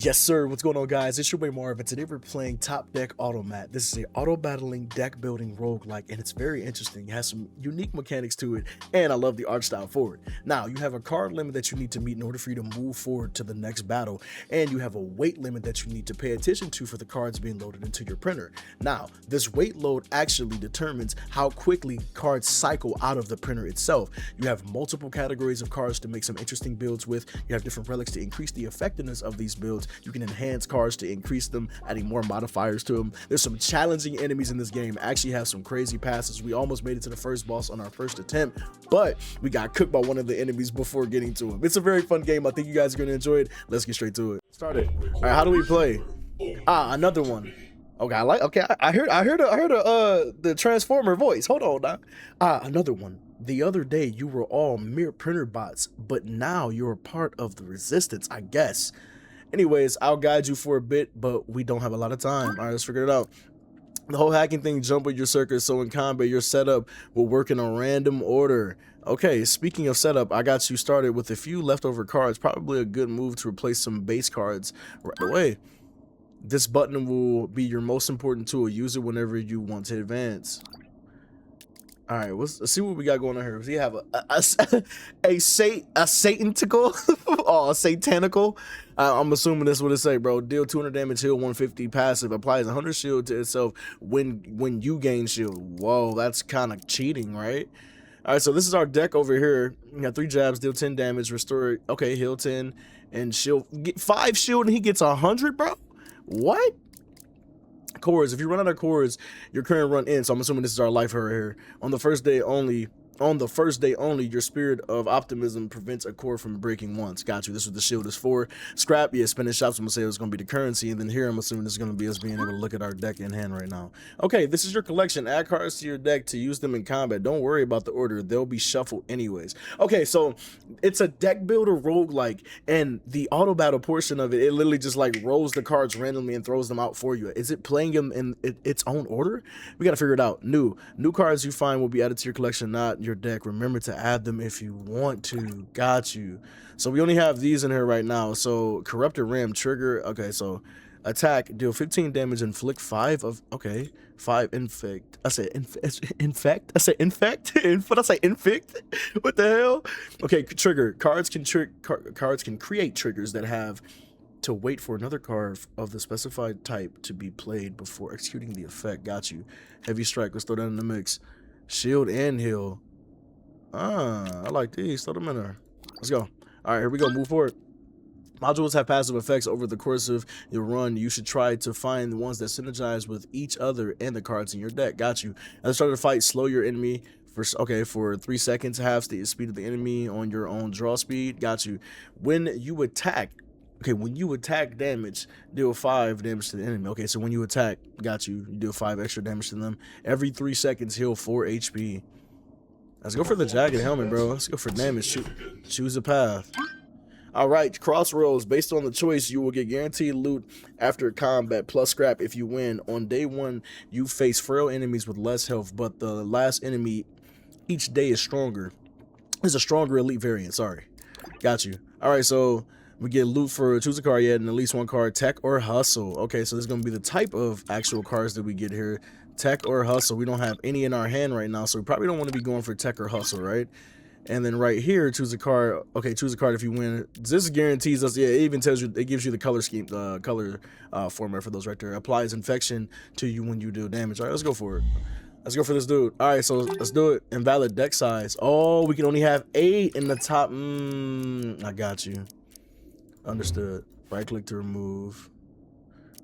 Yes, sir. What's going on, guys? It's your boy Marv, and today we're playing Topdeck Automat. This is a auto-battling deck building roguelike, and it's very interesting. It has some unique mechanics to it, and I love the art style for it. Now, you have a card limit that you need to meet in order for you to move forward to the next battle, and you have a weight limit that you need to pay attention to for the cards being loaded into your printer. Now, this weight load actually determines how quickly cards cycle out of the printer itself. You have multiple categories of cards to make some interesting builds with. You have different relics to increase the effectiveness of these builds. You can enhance cards to increase them, adding more modifiers to them. There's some challenging enemies in this game. I actually have some crazy passes. We almost made it to the first boss on our first attempt, but we got cooked by one of the enemies before getting to him. It's a very fun game. I think you guys are going to enjoy it. Let's get straight to it. Start it. All right, how do we play? Another one. Okay, I heard the Transformer voice. Hold on now. Another one. The other day you were all mere printer bots, but now you're a part of the resistance, I guess. Anyways, I'll guide you for a bit, but we don't have a lot of time. All right, let's figure it out. The whole hacking thing, jump with your circuit, so in combat, your setup will work in a random order. Okay, speaking of setup, I got you started with a few leftover cards. Probably a good move to replace some base cards right away. This button will be your most important tool. Use it whenever you want to advance. All right, let's see what we got going on here. We have a satanical, oh, a satanical. I'm assuming that's what it say, bro. Deal 200 damage, heal 150 passive. Applies 100 shield to itself when you gain shield. Whoa, that's kind of cheating, right? All right, so this is our deck over here. We got 3 jabs, deal 10 damage, restore. Okay, heal 10 and shield. Get 5 shield and he gets 100, bro. What? Cores, if you run out of cores, your current run ends. So I'm assuming this is our life here. On the first day only, your spirit of optimism prevents a core from breaking once. Got you. This is what the shield is for. Scrap, yeah, spinning shops, I'm gonna say it's gonna be the currency, and then here I'm assuming this is gonna be us being able to look at our deck in hand right now. Okay, this is your collection. Add cards to your deck to use them in combat. Don't worry about the order, they'll be shuffled anyways. Okay, so it's a deck builder roguelike, and the auto battle portion of it, it literally just like rolls the cards randomly and throws them out for you. Is it playing them in its own order? We gotta figure it out. New cards you find will be added to your collection, not your deck. Remember to add them if you want to. Got you. So we only have these in here right now. So corrupted ram trigger. Okay, so attack, deal 15 damage, inflict 5 of, okay, 5 infect. I said infect. I said infect. What I say, infect? What the hell? Okay, trigger. Cards can create triggers that have to wait for another card of the specified type to be played before executing the effect. Got you. Heavy strike. Let's throw that in the mix. Shield and heal. I like these. Throw them in there. Let's go. All right, here we go. Move forward. Modules have passive effects over the course of your run. You should try to find the ones that synergize with each other and the cards in your deck. Got you. At the start of the fight, slow your enemy for 3 seconds. Half the speed of the enemy on your own draw speed. Got you. When you attack, damage, deal 5 damage to the enemy. Okay, so when you attack, got you. You deal 5 extra damage to them. Every 3 seconds, heal 4 HP. Let's go for the jagged helmet, bro. Let's go for damage. Choose a path. All right, crossroads. Based on the choice, you will get guaranteed loot after combat plus scrap if you win. On day 1, you face frail enemies with less health, but the last enemy each day is stronger. It's a stronger elite variant. Sorry. Got you. All right, so we get loot for choose a card yet, and at least 1 card, tech or hustle. Okay, so this is going to be the type of actual cards that we get here. Tech or hustle. We don't have any in our hand right now, so we probably don't want to be going for tech or hustle, right? And then right here, choose a card. Okay, choose a card if you win. This guarantees us, yeah, it even tells you, it gives you the color scheme, the color format for those right there. Applies infection to you when you do damage. All right, let's go for it. Let's go for this dude. All right, so let's do it. Invalid deck size. Oh, we can only have 8 in the top. I got you. Understood. Right click to remove.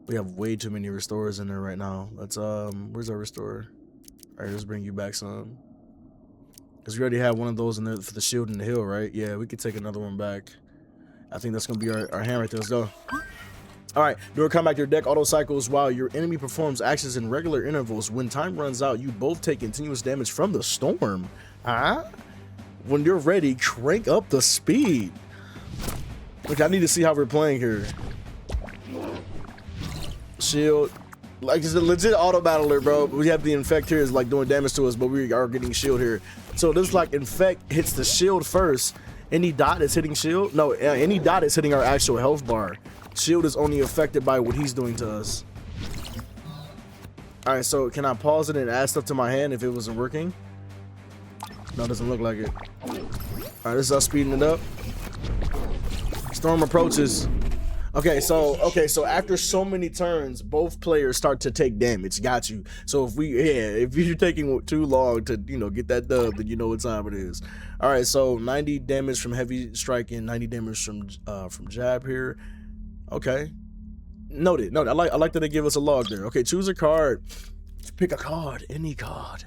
We have way too many restorers in there right now. Let's where's our restorer? All right, let's bring you back some. Because we already have one of those in there for the shield and the heal, right? Yeah, we could take another one back. I think that's gonna be our hand right there. Let's go. All right, during combat, your deck auto cycles while your enemy performs actions in regular intervals. When time runs out, you both take continuous damage from the storm. When you're ready, crank up the speed. Look, I need to see how we're playing here. Shield, like it's a legit auto battler, bro. We have the infect here is like doing damage to us, but we are getting shield here. So this like infect hits the shield first. Any dot is hitting shield. No, any dot is hitting our actual health bar. Shield is only affected by what he's doing to us. All right, so can I pause it and add stuff to my hand if it wasn't working? No, it doesn't look like it. All right, this is us speeding it up. Storm approaches. Okay, so after so many turns, both players start to take damage. Got you. So if you're taking too long to get that dub, then you know what time it is. All right, so 90 damage from heavy strike and 90 damage from jab here. Okay, noted. I like that they give us a log there. Okay, choose a card. Pick a card, any card.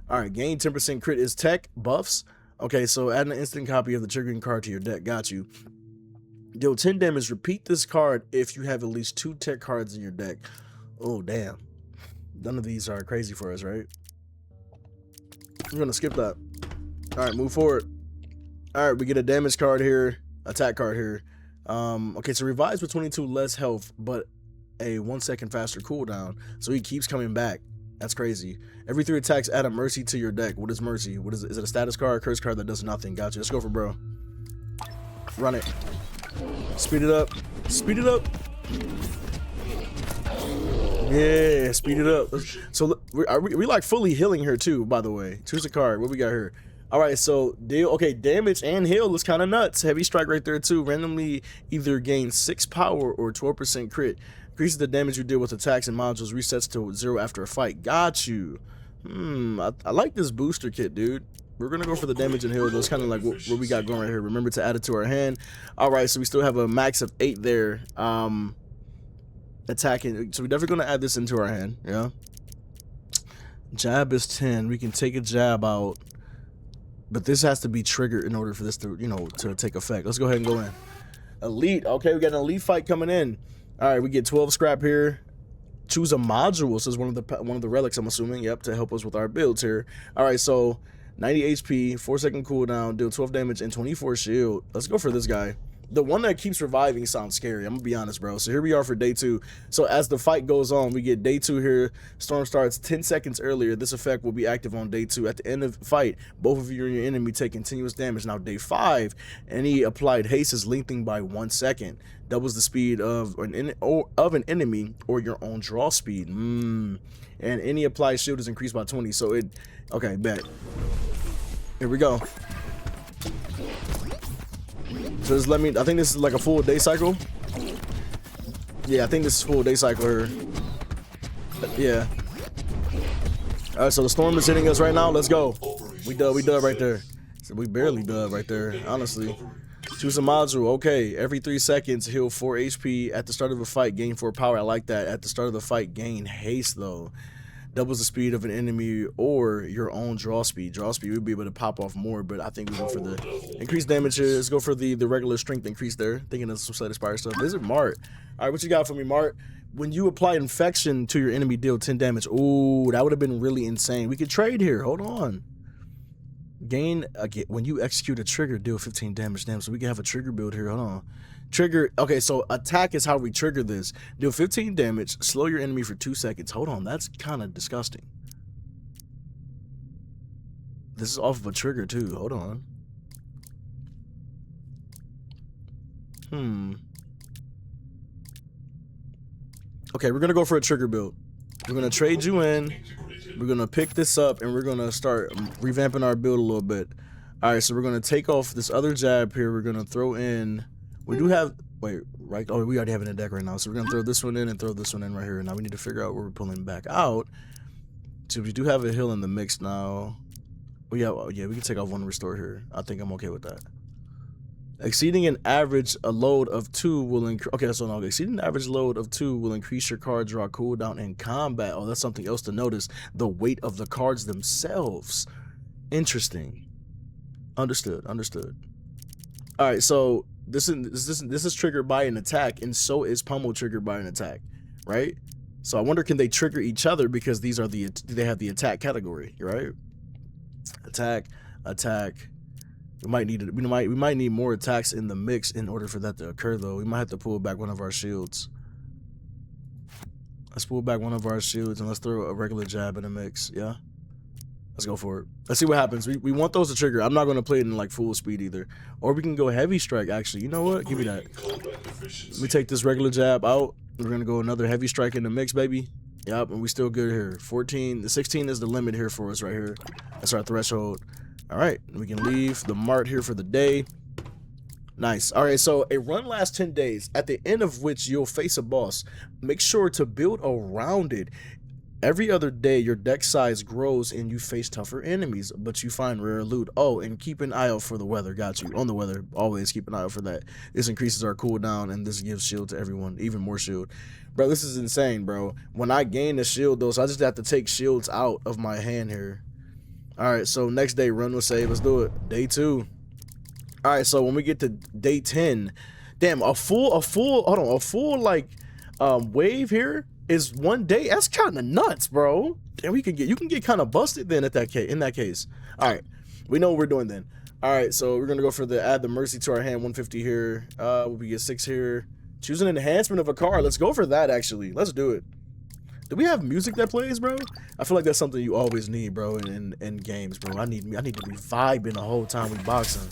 All right, gain 10% crit is tech buffs. Okay, so add an instant copy of the triggering card to your deck. Got you. Deal 10 damage. Repeat this card if you have at least 2 tech cards in your deck. Oh, damn. None of these are crazy for us, right? We're going to skip that. All right, move forward. All right, we get a damage card here, attack card here. Okay, so revives with 22 less health, but a 1 second faster cooldown. So he keeps coming back. That's crazy. Every 3 attacks, add a mercy to your deck. What is mercy? What is it? Is it a status card or curse card that does nothing? Gotcha. Let's go for bro. Run it. Speed it up. Speed it up. Yeah, speed it up. So we like fully healing her too, by the way. Choose a card. What we got here? All right, so deal. Okay, damage and heal is kind of nuts. Heavy strike right there too. Randomly either gain 6 power or 12% crit. Increases the damage you deal with attacks and modules. Resets to 0 after a fight. Got you. I like this booster kit, dude. We're gonna go for the damage and heal. That's kind of like what we got going right here. Remember to add it to our hand. All right, so we still have a max of 8 there. Attacking. So we're definitely gonna add this into our hand. Yeah. Jab is 10. We can take a jab out, but this has to be triggered in order for this to to take effect. Let's go ahead and go in. Elite. Okay, we got an elite fight coming in. All right, we get 12 scrap here. Choose a module. This is one of the relics, I'm assuming. Yep, to help us with our builds here. All right, so 90 HP, 4-second cooldown, deal 12 damage and 24 shield. Let's go for this guy. The one that keeps reviving sounds scary. I'm gonna be honest, bro. So here we are for day 2. So as the fight goes on, we get day 2 here. Storm starts 10 seconds earlier. This effect will be active on day 2. At the end of the fight, both of you and your enemy take continuous damage. Now day 5, any applied haste is lengthened by 1 second. Doubles the speed of an enemy or your own draw speed. And any applied shield is increased by 20. So okay, bet. Here we go. So just let me, I think this is like a full day cycle. Yeah, I think this is full day cycle here. Yeah. All right, so the storm is hitting us right now. Let's go. We dub right there. So we barely dub right there, honestly. Choose a module. Okay, every 3 seconds, heal 4 HP. At the start of a fight, gain 4 power. I like that. At the start of the fight, gain haste though. Doubles the speed of an enemy or your own draw speed. Draw speed, we'll be able to pop off more, but I think we go for the increased damage here. Let's go for the regular strength increase there. Thinking of some slight inspired stuff. Visit Mart. All right, what you got for me, Mart? When you apply infection to your enemy, deal 10 damage. Ooh, that would have been really insane. We could trade here. Hold on. Gain when you execute a trigger, deal 15 damage. Damn, so we can have a trigger build here. Hold on. Trigger. Okay, so attack is how we trigger this. Deal 15 damage. Slow your enemy for 2 seconds. Hold on, that's kind of disgusting. This is off of a trigger too. Hold on. Okay, we're gonna go for a trigger build. We're gonna trade you in. We're gonna pick this up and we're gonna start revamping our build a little bit. All right, so we're gonna take off this other jab here. We're gonna throw in. We do have. Wait, right? Oh, we already have it in the deck right now. So we're gonna throw this one in and throw this one in right here. Now we need to figure out where we're pulling back out. So we do have a heal in the mix now. We can take off 1 restore here. I think I'm okay with that. Exceeding an average load of 2 will increase. Okay, so no, exceeding the average load of 2 will increase your card draw cooldown in combat. Oh, that's something else to notice. The weight of the cards themselves. Interesting. Understood. All right, so this is triggered by an attack, and so is pummel triggered by an attack, right? So I wonder, can they trigger each other because these are they have the attack category, right? Attack. We might need more attacks in the mix in order for that to occur, though. We might have to pull back one of our shields. Let's pull back one of our shields and let's throw a regular jab in the mix. Yeah. Let's go for it. Let's see what happens. We want those to trigger. I'm not going to play it in like full speed either. Or we can go heavy strike, actually. You know what? Give me that. Let me take this regular jab out. We're going to go another heavy strike in the mix, baby. Yep, and we still good here. 14, the 16 is the limit here for us right here. That's our threshold. All right, we can leave the mart here for the day. Nice. All right, so a run lasts 10 days, at the end of which you'll face a boss. Make sure to build around it. Every other day, your deck size grows and you face tougher enemies, but you find rare loot. Oh, and keep an eye out for the weather. Got you. On the weather, always keep an eye out for that. This increases our cooldown, and this gives shield to everyone, even more shield. Bro, this is insane, bro. When I gain the shield, though, so I just have to take shields out of my hand here. All right, so next day, run will save. Let's do it. Day 2. All right, so when we get to day 10, damn, a full, like, wave here is 1 day. That's kind of nuts, bro. And you can get kind of busted then in that case. All right, we know what we're doing then. All right, so we're gonna go for the add the mercy to our hand, 150 here. We get 6 here. Choose an enhancement of a card. Let's go for that. Actually, let's do it. Do we have music that plays, bro? I feel like that's something you always need, bro, in games, bro. I need to be vibing the whole time we boxing.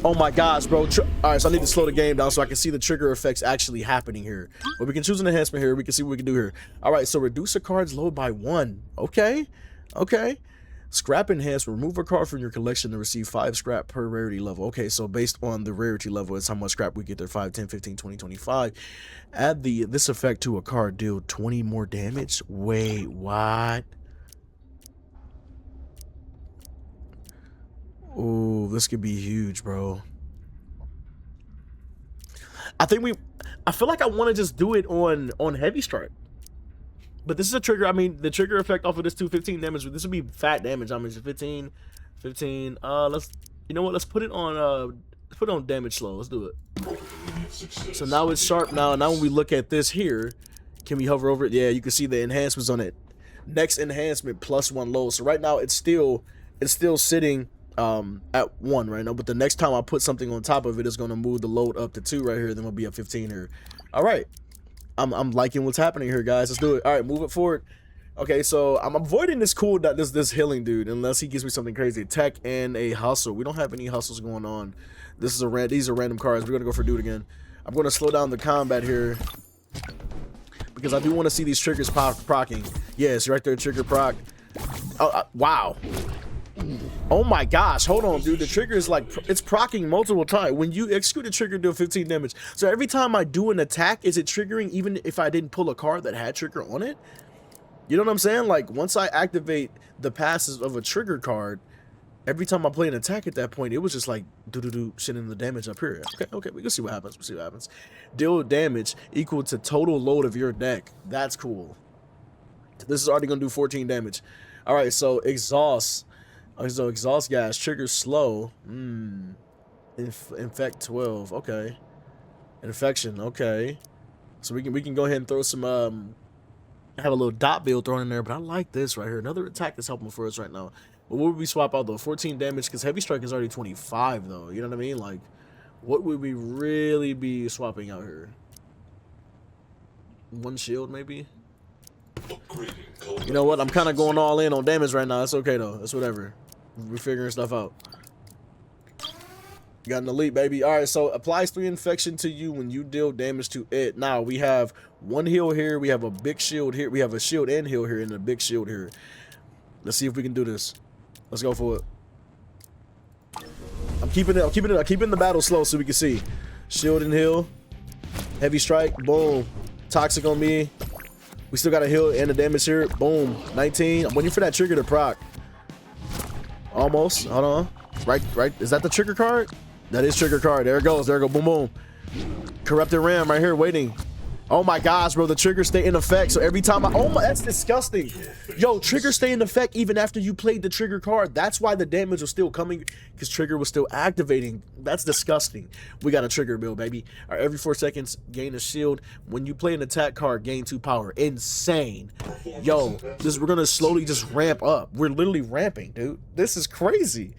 Oh my gosh, bro. All right, so I need to slow the game down so I can see the trigger effects actually happening here. But we can choose an enhancement here. We can see what we can do here. All right, so reduce a card's load by 1. Okay. Scrap enhance. Remove a card from your collection to receive 5 scrap per rarity level. Okay, so based on the rarity level, it's how much scrap we get there. 5, 10, 15, 20, 25. Add this effect to a card. Deal 20 more damage. Wait, what? Oh, this could be huge, bro. I feel like I want to just do it on heavy strike. But this is a trigger. I mean, the trigger effect off of this 215 damage. This would be fat damage. I mean, it's 15. Let's, you know what? Let's put it on damage slow. Let's do it. So now it's sharp now. Now when we look at this here, can we hover over it? Yeah, you can see the enhancements on it. Next enhancement +1 load. So right now it's still sitting at 1 right now, but the next time I put something on top of it, it's going to move the load up to 2 right here, then we'll be at 15 here. All right, I'm liking what's happening here, guys. Let's do it. All right, move it forward. Okay, so I'm avoiding this this healing dude unless he gives me something crazy. Tech and a hustle. We don't have any hustles going on. These are random cards. We're gonna go for dude again. I'm gonna slow down the combat here because I do want to see these triggers procking. Yes, right there, trigger proc. Oh, wow. Oh my gosh, hold on, dude. The trigger is like, it's proccing multiple times. When you execute a trigger, do 15 damage. So every time I do an attack, is it triggering even if I didn't pull a card that had trigger on it? You know what I'm saying? Like, once I activate the passes of a trigger card, every time I play an attack at that point, it was just like, do sending the damage up here. Okay, we can see what happens. We'll see what happens. Deal damage equal to total load of your deck. That's cool. This is already going to do 14 damage. All right, so exhaust. So exhaust gas triggers slow. Infect 12. Okay. Infection. Okay. So we can go ahead and throw some have a little dot build thrown in there, but I like this right here. Another attack that's helping for us right now. But what would we swap out though? 14 damage because heavy strike is already 25 though. You know what I mean? Like, what would we really be swapping out here? 1 shield maybe. You know what? I'm kind of going all in on damage right now. It's okay though. It's whatever. We're figuring stuff out. Got an elite, baby. All right, so applies 3 infection to you when you deal damage to it. Now we have 1 heal here. We have a big shield here. We have a shield and heal here and a big shield here. Let's see if we can do this. Let's go for it. I'm keeping the battle slow so we can see. Shield and heal. Heavy strike. Boom. Toxic on me. We still got a heal and the damage here. Boom. 19. I'm waiting for that trigger to proc. Almost. Hold on. Right. Is that the trigger card? That is trigger card. There it goes. There it goes. Boom, boom. Corrupted Ram right here waiting. Oh my gosh, bro. The triggers stay in effect. So every time oh my, that's disgusting. Yo, triggers stay in effect even after you played the trigger card. That's why the damage was still coming, because trigger was still activating. That's disgusting. We got a trigger build, baby. All right, every 4 seconds, gain a shield. When you play an attack card, gain 2 power. Insane. Yo, we're gonna slowly just ramp up. We're literally ramping, dude. This is crazy.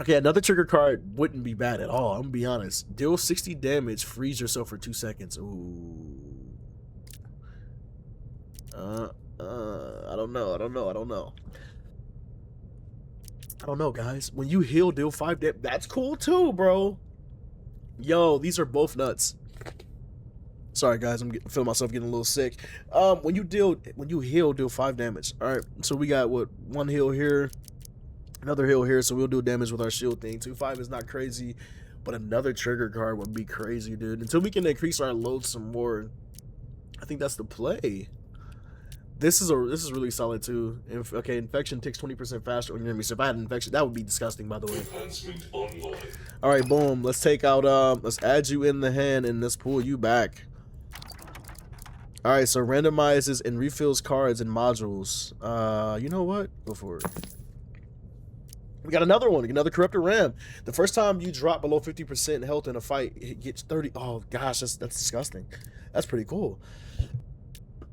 Okay, another trigger card wouldn't be bad at all. I'm gonna be honest. Deal 60 damage, freeze yourself for 2 seconds. Ooh. I don't know. I don't know, guys. When you heal, deal 5 damage. That's cool too, bro. Yo, these are both nuts. Sorry, guys. I'm feeling myself getting a little sick. When you heal, deal 5 damage. All right. So we got what, 1 heal here, another heal here. So we'll do damage with our shield thing. 2-5 is not crazy, but another trigger card would be crazy, dude. Until we can increase our load some more, I think that's the play. This is really solid too. Okay, infection ticks 20% faster on your enemy. So if I had an infection, that would be disgusting, by the way. All right, boom. Let's take out. Let's add you in the hand and let's pull you back. All right, so randomizes and refills cards and modules. You know what? Go for it. We got another one, another corrupted ram. The first time you drop below 50% health in a fight, it gets 30. Oh gosh, that's disgusting. That's pretty cool.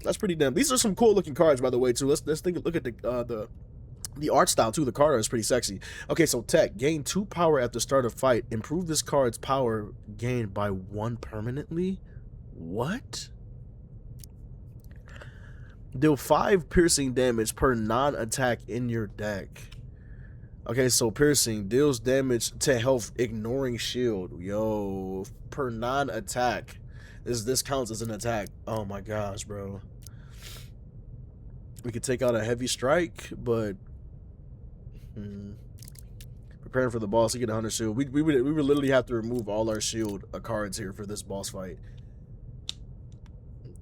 That's pretty damn. These are some cool looking cards, by the way, too. Let's look at the art style too. The card art is pretty sexy. Okay, so tech, gain 2 power at the start of fight. Improve this card's power gained by 1 permanently. What? Deal 5 piercing damage per non-attack in your deck. Okay, so piercing deals damage to health, ignoring shield. Yo, per non-attack. This counts as an attack. Oh my gosh, bro. We could take out a heavy strike, but preparing for the boss to get 100 shield. We would literally have to remove all our shield cards here for this boss fight.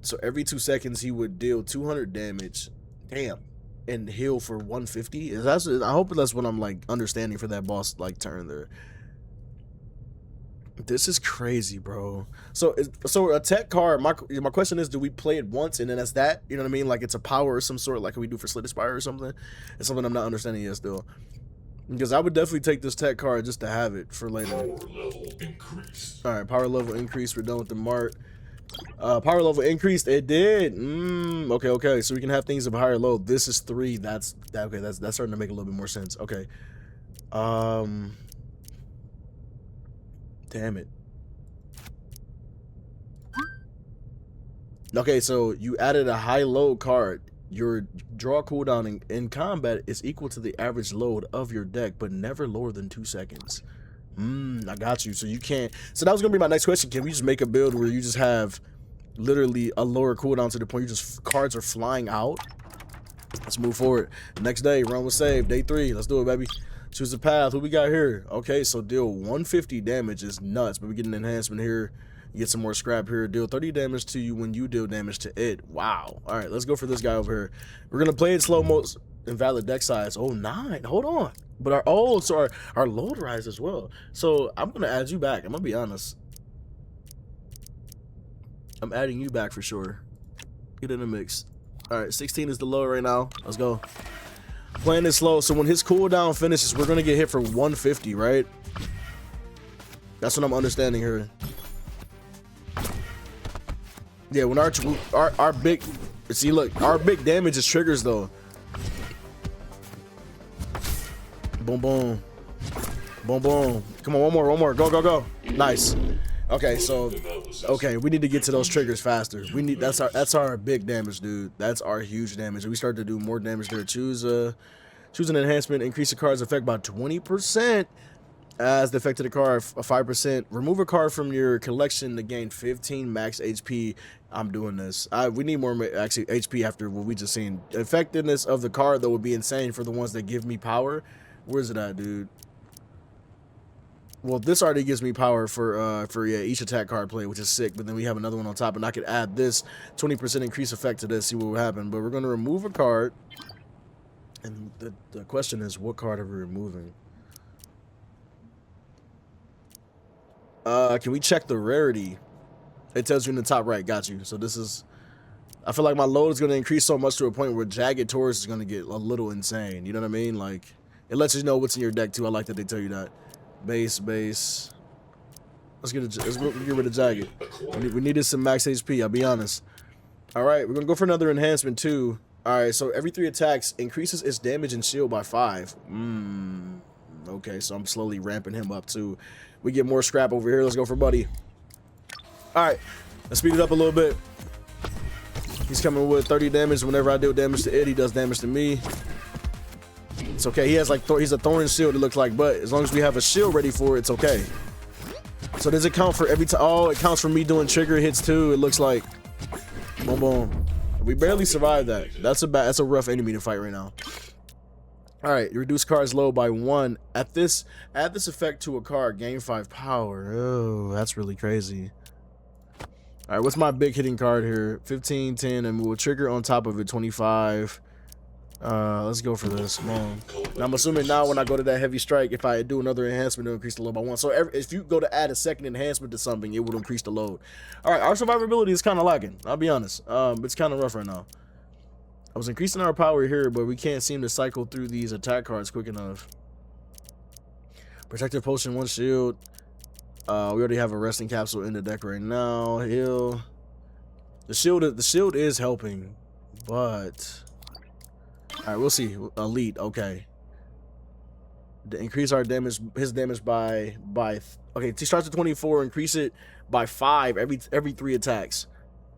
So every 2 seconds he would deal 200 damage. Damn. And heal for 150. I hope that's what I'm like understanding for that boss like turn there. This is crazy, bro. So a tech card, my question is, do we play it once and then that's that? You know what I mean? Like it's a power or some sort, like we do for Slit Aspire or something? It's something I'm not understanding yet still. Because I would definitely take this tech card just to have it for later. Power level increased. Alright, power level increased. We're done with the mart. Power level increased. It did. Okay. So we can have things of higher load. This is 3. That's okay. That's starting to make a little bit more sense. Okay. Damn it. Okay, so you added a high load card. Your draw cooldown in combat is equal to the average load of your deck, but never lower than 2 seconds. I got you. So you can't. So that was gonna be my next question. Can we just make a build where you just have literally a lower cooldown to the point you just cards are flying out? Let's move forward. Next day, run with save. Day 3. Let's do it, baby. Choose a path. What we got here? Okay, so deal 150 damage is nuts, but we get an enhancement here. You get some more scrap here. Deal 30 damage to you when you deal damage to it. Wow. All right, let's go for this guy over here. We're gonna play it slow mo. Invalid deck size. Oh, 9. Hold on. But our load rise as well. So I'm gonna add you back. I'm gonna be honest. I'm adding you back for sure. Get in the mix. All right, 16 is the low right now. Let's go. Playing it slow. So when his cooldown finishes, we're gonna get hit for 150, right? That's what I'm understanding here. Yeah, when our big, see, look, our big damage is triggers though. Boom, boom, boom, boom. Come on, one more. Go. Nice. Okay, so we need to get to those triggers faster. We need that's our big damage, dude. That's our huge damage. We start to do more damage there. Choose an enhancement. Increase the card's effect by 20%. As the effect of the card, 5%. Remove a card from your collection to gain 15 max HP. I'm doing this. We need more actually HP after what we just seen. Effectiveness of the card though would be insane for the ones that give me power. Where's it at, dude? Well, this already gives me power for each attack card play, which is sick. But then we have another one on top, and I could add this 20% increase effect to this. See what will happen. But we're gonna remove a card, and the question is, what card are we removing? Can we check the rarity? It tells you in the top right. Got you. So this is. I feel like my load is gonna increase so much to a point where Jagged Taurus is gonna get a little insane. You know what I mean? Like, it lets you know what's in your deck too. I like that they tell you that. Base. Let's get rid of Jagged. We needed some max HP. I'll be honest. All right, we're gonna go for another enhancement too. All right, so every 3 attacks increases its damage and shield by 5. Okay, so I'm slowly ramping him up too. We get more scrap over here. Let's go for Buddy. All right, let's speed it up a little bit. He's coming with 30 damage. Whenever I deal damage to it, he does damage to me. It's okay. He has like he's a thorn shield, it looks like, but as long as we have a shield ready for it, it's okay. So does it count for every time? Oh, it counts for me doing trigger hits too. It looks like. Boom, boom. We barely survived that. That's a rough enemy to fight right now. All right, you reduce cards low by 1. Add this effect to a card. Gain 5 power. Oh, that's really crazy. All right, what's my big hitting card here? 15, 10, and we'll trigger on top of it 25. Let's go for this. Come on. And I'm assuming now when I go to that heavy strike, if I do another enhancement, it'll increase the load by 1. So if you go to add a second enhancement to something, it will increase the load. All right, our survivability is kind of lacking. I'll be honest. It's kind of rough right now. I was increasing our power here, but we can't seem to cycle through these attack cards quick enough. Protective potion, 1 shield. We already have a resting capsule in the deck right now. Heal. The shield is helping, but all right, we'll see. Elite, okay. Increase our damage, his damage by okay. He starts at 24. Increase it by 5 every 3 attacks.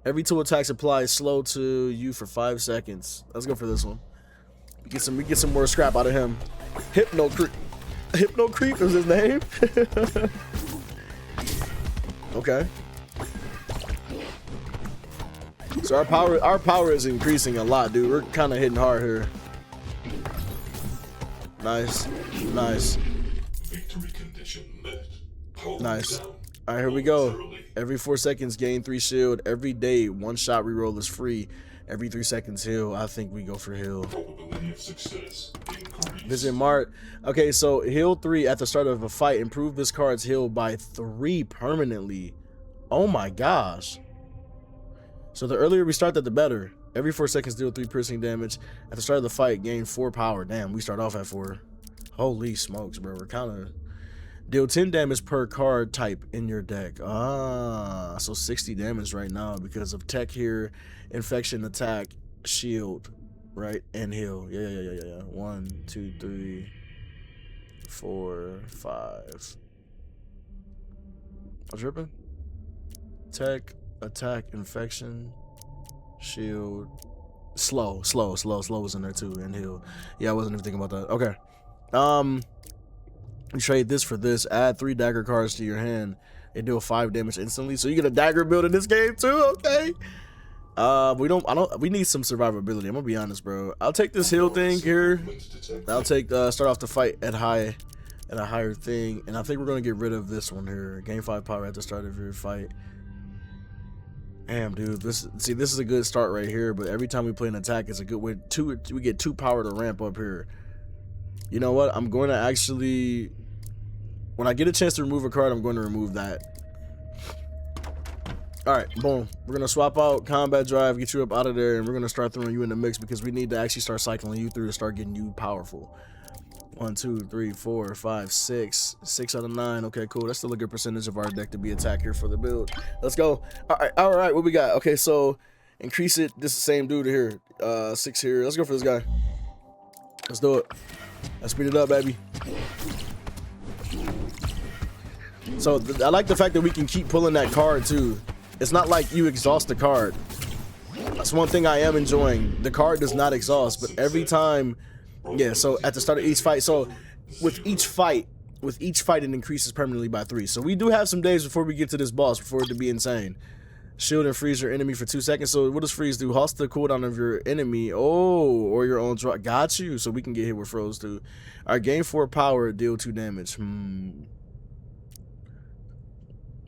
Every 2 attacks applies slow to you for 5 seconds. Let's go for this one. We get some more scrap out of him. Hypno Creep is his name. Okay. So our power is increasing a lot, dude. We're kind of hitting hard here. Nice. Victory condition met. Nice. All right, here we go. Every 4 seconds, gain 3 shield. Every day, 1 shot reroll is free. Every 3 seconds, heal. I think we go for heal. Probability of success increased. Visit Mart. Okay, so heal 3 at the start of a fight. Improve this card's heal by 3 permanently. Oh my gosh. So the earlier we start that, the better. Every 4 seconds, deal 3 piercing damage. At the start of the fight, gain 4 power. Damn, we start off at 4. Holy smokes, bro. We're kind of... Deal 10 damage per card type in your deck. So 60 damage right now because of tech here, infection, attack, shield, right, and heal. Yeah. 1, 2, 3, 4, 5. I'm tripping. Tech, attack, infection, shield, slow was in there too, and heal. Yeah, I wasn't even thinking about that. Okay. You trade this for this. Add 3 dagger cards to your hand. They deal 5 damage instantly. So you get a dagger build in this game too. Okay. We need some survivability. I'm gonna be honest, bro. I'll take this heal thing here. I'll take start off the fight at a higher thing, and I think we're gonna get rid of this one here. Gain 5 power at the start of your fight. Damn, dude. This is a good start right here. But every time we play an attack, it's a good way. We get 2 power to ramp up here. You know what? I'm going to actually, when I get a chance to remove a card, I'm going to remove that. All right, boom. We're going to swap out combat drive, get you up out of there, and we're going to start throwing you in the mix because we need to actually start cycling you through to start getting you powerful. 1, 2, 3, 4, 5, 6. 6 out of 9. Okay, cool. That's still a good percentage of our deck to be attack here for the build. Let's go. All right. What we got? Okay, so increase it. This is the same dude here. 6 here. Let's go for this guy. Let's do it. Let's speed it up, baby. So I like the fact that we can keep pulling that card too. It's not like you exhaust the card. That's one thing I am enjoying. The card does not exhaust, but every time, yeah. So at the start of each fight, so with each fight it increases permanently by 3. So we do have some days before we get to this boss before it to be insane. Shield and freeze your enemy for 2 seconds. So what does freeze do? Halt the cooldown of your enemy. Oh, or your own draw. Got you. So we can get hit with froze too. All right, gain 4 power, deal 2 damage.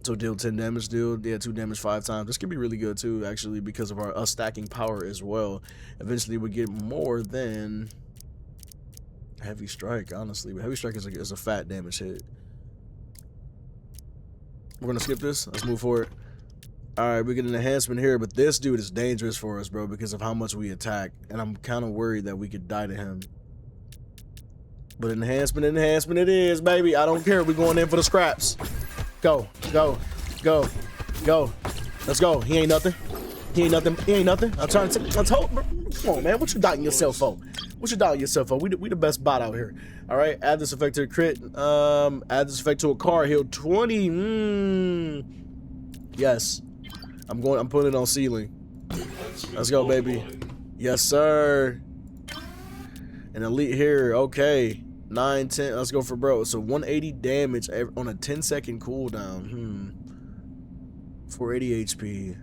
So deal 10 damage, deal 2 damage 5 times. This could be really good too, actually, because of us stacking power as well. Eventually we get more than heavy strike, honestly. But heavy strike is a fat damage hit. We're gonna skip this. Let's move forward. All right, we get an enhancement here, but this dude is dangerous for us, bro, because of how much we attack, and I'm kind of worried that we could die to him. But enhancement it is, baby. I don't care. We're going in for the scraps. Go. Let's go. He ain't nothing. I'm trying to. Come on, man. What you doubting yourself for? We the best bot out here. All right. Add this effect to a crit. Add this effect to a card. Heal 20. Yes. I'm putting it on ceiling. Let's go, baby. Yes, sir. An elite here. Okay. 9, 10. Let's go for bro. So 180 damage on a 10-second cooldown. 480 HP.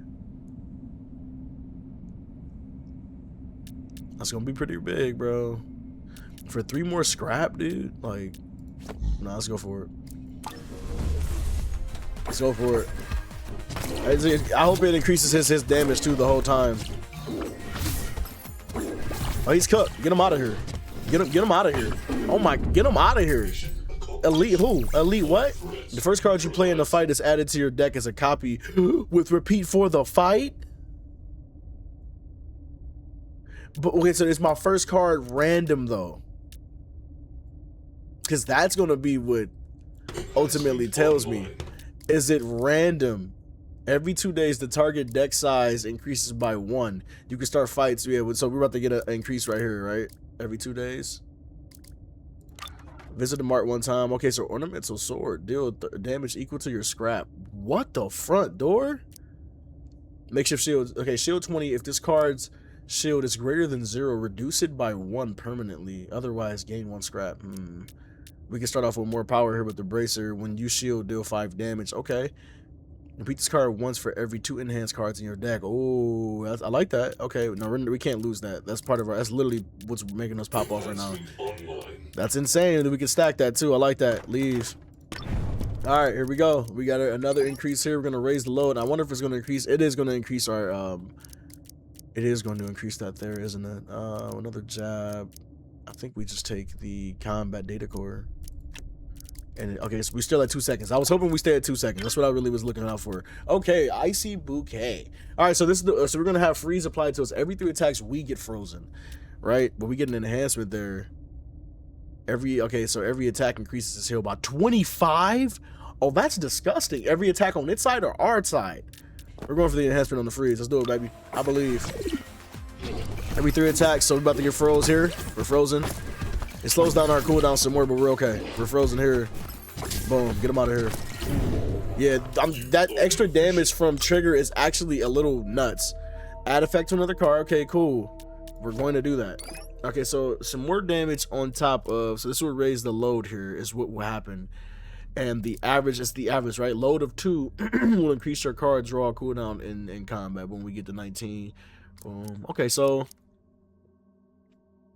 That's gonna be pretty big, bro. For 3 more scrap, dude. Like, nah, let's go for it. Let's go for it. I hope it increases his damage too the whole time. Oh, he's cooked. Get him out of here. Get him out of here. Oh my, get him out of here. Elite who? Elite what? The first card you play in the fight is added to your deck as a copy with repeat for the fight. But okay, so it's my first card random though. Because that's gonna be what ultimately tells me. Is it random? Every 2 days, the target deck size increases by 1. You can start fights. Yeah, so we're about to get an increase right here, right? Every 2 days. Visit the mart 1 time. Okay, so ornamental sword. Deal damage equal to your scrap. What the front door? Makeshift shield. Okay, shield 20. If this card's shield is greater than 0, reduce it by 1 permanently. Otherwise, gain 1 scrap. We can start off with more power here with the bracer. When you shield, deal 5 damage. Okay. Repeat this card once for every 2 enhanced cards in your deck. Oh, I like that. Okay, no, we can't lose that. That's part of our. That's literally what's making us pop off right now. That's insane. We can stack that too. I like that. Leave. All right, here we go. We got another increase here. We're gonna raise the load. I wonder if it's gonna increase. It is gonna increase our. It is going to increase that there, isn't it? Another jab. I think we just take the combat data core. And okay, so we still at 2 seconds. I was hoping we stay at 2 seconds. That's what I really was looking out for. Okay, icy bouquet. All right, so this is so we're gonna have freeze applied to us every 3 attacks. We get frozen, right? But we get an enhancement there. So every attack increases its heal by 25. Oh, that's disgusting. Every attack on its side or our side. We're going for the enhancement on the freeze. Let's do it, baby. I believe. Every 3 attacks. So we're about to get froze here. We're frozen. It slows down our cooldown some more, but we're okay. We're frozen here. Boom. Get him out of here. Yeah, that extra damage from trigger is actually a little nuts. Add effect to another card. Okay, cool. We're going to do that. Okay, so some more damage on top of... So this will raise the load here is what will happen. And the average is the average, right? Load of 2 will increase your card draw cooldown in combat when we get to 19. Boom. Okay, so...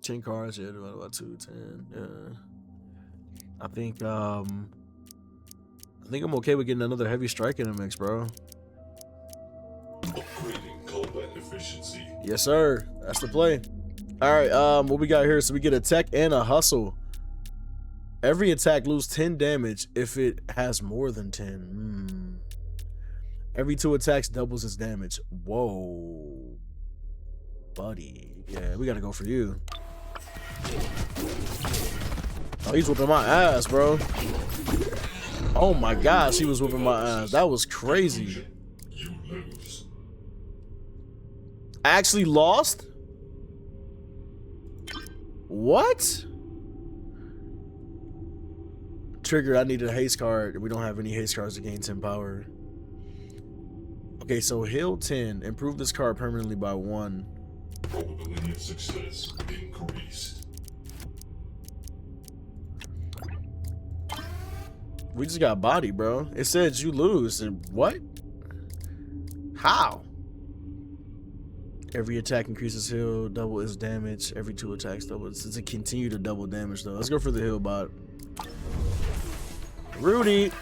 10 cards, yeah, divided by 2, 10, yeah. I think I'm okay with getting another heavy strike in the mix, bro. Upgrading combat efficiency. Yes, sir. That's the play. All right, what we got here? So we get a tech and a hustle. Every attack loses 10 damage if it has more than 10. Every 2 attacks doubles its damage. Whoa. Buddy. Yeah, we gotta go for you. Oh, he's whooping my ass, bro. Oh my gosh, he was whooping my ass. That was crazy. You lose. Actually lost? What? Trigger, I need a haste card. We don't have any haste cards to gain 10 power. Okay, so heal 10. Improve this card permanently by 1. Probability of success increased. We just got body, bro. It says you lose. And what? How? Every attack increases heal, double its damage. Every 2 attacks double. It's a continue to double damage though. Let's go for the heal bot. Rudy.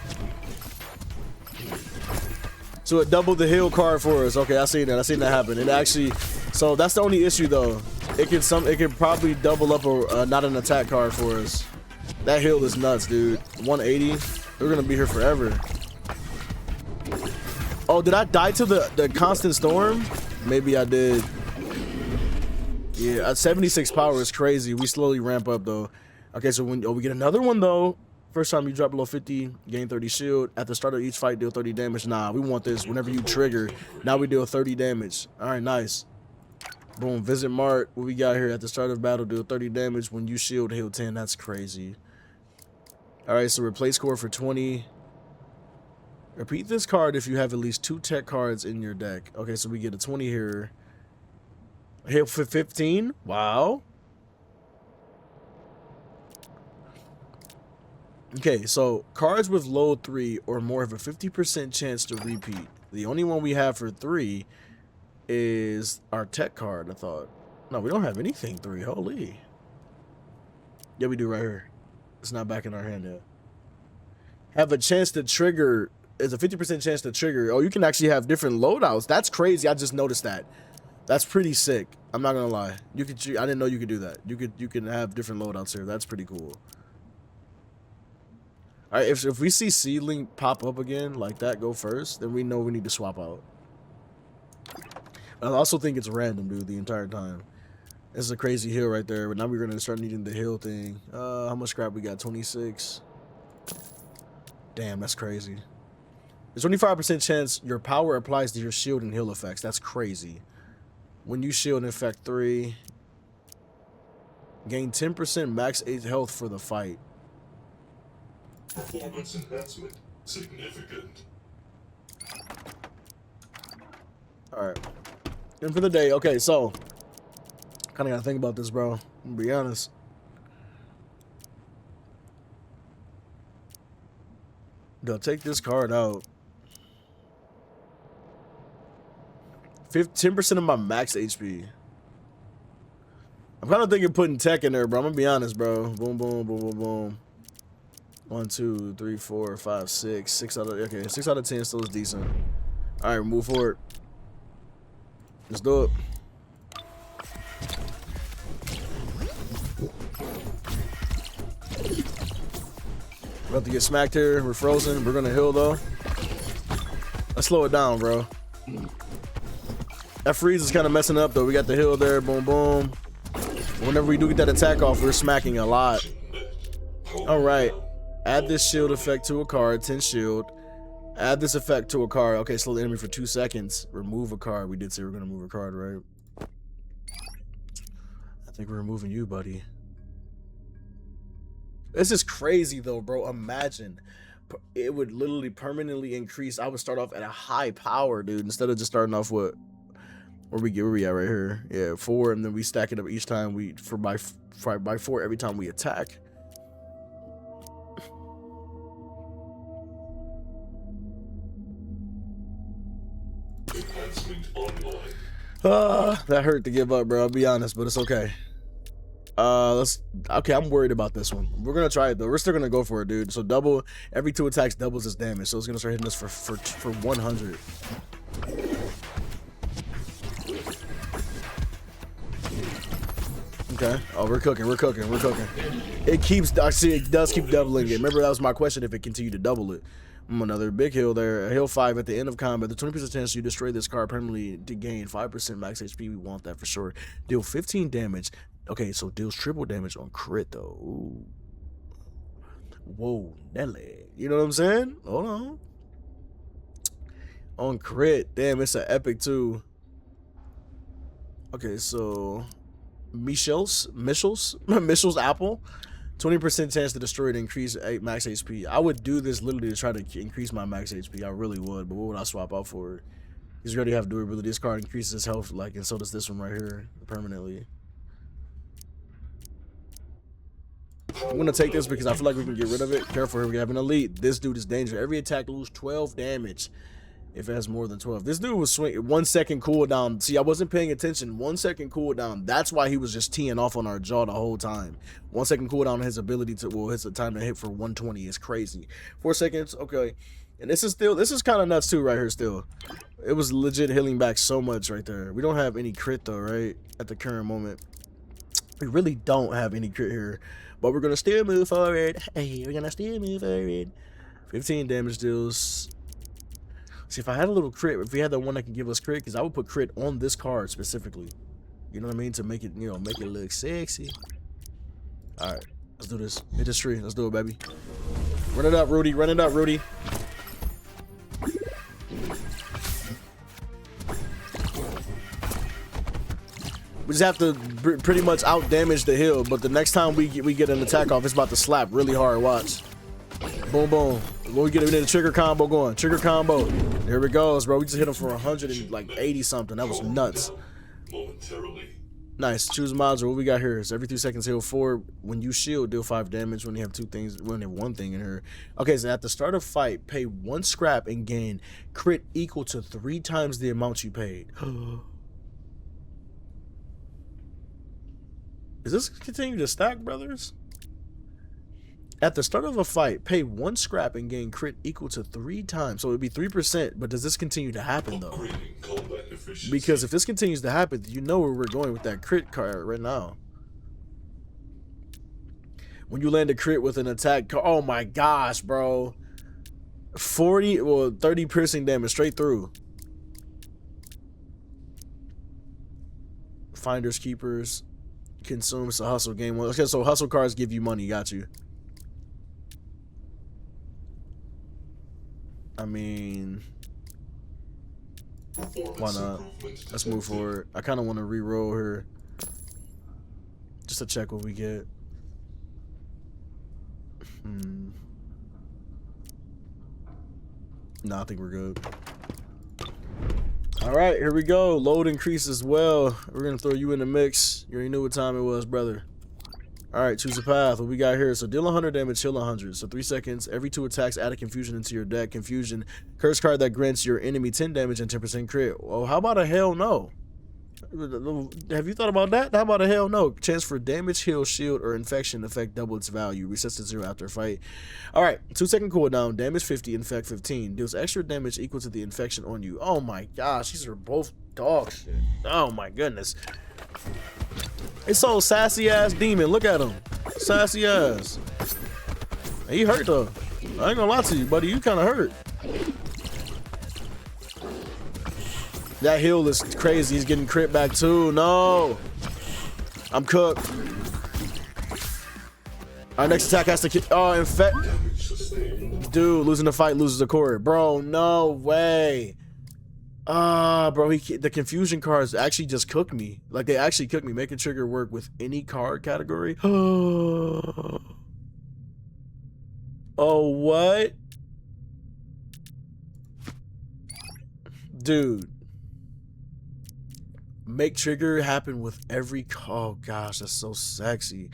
So it doubled the heal card for us. Okay, I seen that. I seen that happen. It actually. So that's the only issue though. It can probably double up a not an attack card for us. That heal is nuts, dude. 180. We're gonna be here forever. Oh, did I die to the constant storm? Maybe I did. Yeah, at 76 power is crazy. We slowly ramp up though. Okay, so when we get another one though. First time you drop below 50, gain 30 shield. At the start of each fight, deal 30 damage. Nah, we want this. Whenever you trigger, now we deal 30 damage. All right, nice. Boom, visit Mart. What we got here? At the start of battle, deal 30 damage. When you shield, heal 10. That's crazy. All right, so replace core for 20. Repeat this card if you have at least 2 tech cards in your deck. Okay, so we get a 20 here. Hit for 15. Wow. Okay, so cards with low 3 or more have a 50% chance to repeat. The only one we have for 3 is our tech card, I thought. No, we don't have anything 3. Holy. Yeah, we do right here. It's not back in our hand yet. Have a chance to trigger. There's a 50% chance to trigger. Oh, you can actually have different loadouts. That's crazy. I just noticed that. That's pretty sick. I'm not gonna lie. You could. I didn't know you could do that. You can have different loadouts here. That's pretty cool. All right. If we see Seedling pop up again like that, go first. Then we know we need to swap out. I also think it's random, dude. The entire time. This is a crazy hill right there. But now we're gonna start needing the hill thing. How much scrap we got? 26. Damn, that's crazy. There's 25% chance your power applies to your shield and heal effects. That's crazy. When you shield in effect 3, gain 10% max 8 health for the fight. Performance enhancement significant. Alright. And for the day, okay, so kinda gotta think about this, bro. I'm gonna be honest. They'll take this card out. 10% of my max HP. I'm kind of thinking putting tech in there, bro. I'm gonna be honest, bro. Boom, boom, boom, boom, boom. 1, 2, 3, 4, 5, 6. 6 out of 10 still is decent. All right, move forward. Let's do it. We're about to get smacked here. We're frozen. We're gonna heal though. Let's slow it down, bro. That freeze is kind of messing up though. We got the heal there. Boom, boom. Whenever we do get that attack off, we're smacking a lot. All right. Add this shield effect to a card. 10 shield. Add this effect to a card. Okay, slow the enemy for 2 seconds. Remove a card. We did say we're gonna move a card, right? I think we're removing you, buddy. This is crazy though, bro. Imagine it would literally permanently increase. I would start off at a high power, dude, instead of just starting off with where we at right here. Yeah, 4, and then we stack it up each time by 4 every time we attack. Enhancement online. That hurt to give up, bro. I'll be honest, but it's okay. Okay, I'm worried about this one. We're gonna try it though. We're still gonna go for it, dude. So double, every 2 attacks doubles its damage. So it's gonna start hitting us for 100. Okay. Oh, we're cooking. It keeps, I see it does keep doubling it. Remember, that was my question, if it continued to double it. Another big heal there. A heal 5 at the end of combat. The 20% chance you destroy this card permanently to gain 5% max HP. We want that for sure. Deal 15 damage. Okay, so deals triple damage on crit though. Ooh. Whoa, Nelly. You know what I'm saying? Hold on. On crit. Damn, it's an epic too. Okay, so Michel's apple. 20% chance to destroy it, increase max HP. I would do this literally to try to increase my max HP. I really would, but what would I swap out for it? Because you already have durability. This card increases his health, like, and so does this one right here, permanently. I'm gonna take this because I feel like we can get rid of it. Careful here, we have an elite. This dude is dangerous. Every attack loses 12 damage if it has more than 12. This dude was swinging 1 second cooldown. See, I wasn't paying attention. 1 second cooldown. That's why he was just teeing off on our jaw the whole time. 1 second cooldown on his ability to, well, his time to hit for 120 is crazy. 4 seconds, okay. And this is kind of nuts too right here still. It was legit healing back so much right there. We don't have any crit though, right? At the current moment. We really don't have any crit here. But we're gonna still move forward. Hey, we're gonna still move forward. 15 damage deals. See, if I had a little crit, if we had the one that can give us crit, because I would put crit on this card specifically. You know what I mean? To make it, you know, make it look sexy. All right, let's do this. Hit this tree. Let's do it, baby. Run it up, Rudy. Run it up, Rudy. We just have to pretty much out damage the hill, but the next time we get an attack off, it's about to slap really hard. Watch. Boom, boom. When we get a trigger combo going. Trigger combo. There it goes, bro. We just hit him for 180 something. That was nuts. Momentarily. Nice. Choose module. What we got here is every 3 seconds heal 4. When you shield, deal 5 damage. When you have 2 things, when you have 1 thing in here. Okay, so at the start of fight, pay 1 scrap and gain crit equal to 3 times the amount you paid. Does this continue to stack, brothers? At the start of a fight, pay 1 scrap and gain crit equal to 3 times. So it would be 3%, but does this continue to happen, though? Because if this continues to happen, you know where we're going with that crit card right now. When you land a crit with an attack, oh my gosh, bro. 30 piercing damage straight through. Finders, keepers, consumes a hustle game 1. Okay, so hustle cards give you money, got you. I mean, why not? Let's move forward. I kind of want to re-roll her just to check what we get. Nah, I think we're good. All right, here we go. Load increase as well. We're gonna throw you in the mix. You already knew what time it was, brother. All right, choose a path. What we got here? So deal 100 damage, heal 100. So 3 seconds. Every 2 attacks, add a confusion into your deck. Confusion, curse card that grants your enemy 10 damage and 10% crit. Well, how about a hell no? Have you thought about that? How about a hell no? Chance for damage, heal, shield, or infection effect double its value. Resets to 0 after a fight. All right, 2-second cooldown. Damage 50, infect 15. Deals extra damage equal to the infection on you. Oh my gosh, these are both dog shit. Oh my goodness. It's so sassy ass demon. Look at him. Sassy ass. He hurt though. I ain't gonna lie to you, buddy. You kind of hurt. That heal is crazy. He's getting crit back too. No. I'm cooked. Our next attack has to kill. Oh, infect. Dude, losing the fight loses the core. Bro, no way. Bro, the confusion cards actually just cooked me. Like, they actually cooked me. Make a trigger work with any card category. Oh, what? Dude. Make trigger happen with every... Oh, gosh, that's so sexy.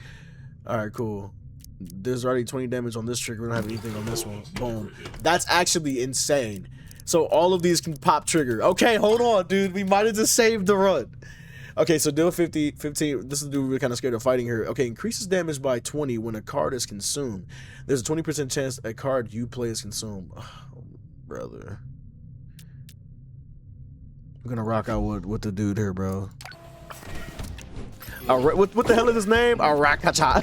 All right, cool. There's already 20 damage on this trigger. We don't have anything on this one. Boom. That's actually insane. So all of these can pop trigger. Okay, hold on, dude. We might have just saved the run. Okay, so deal 15. This is the dude we're kind of scared of fighting here. Okay, increases damage by 20 when a card is consumed. There's a 20% chance a card you play is consumed. Oh, brother. I'm gonna rock out with the dude here, bro. What the hell is his name? Arakacha.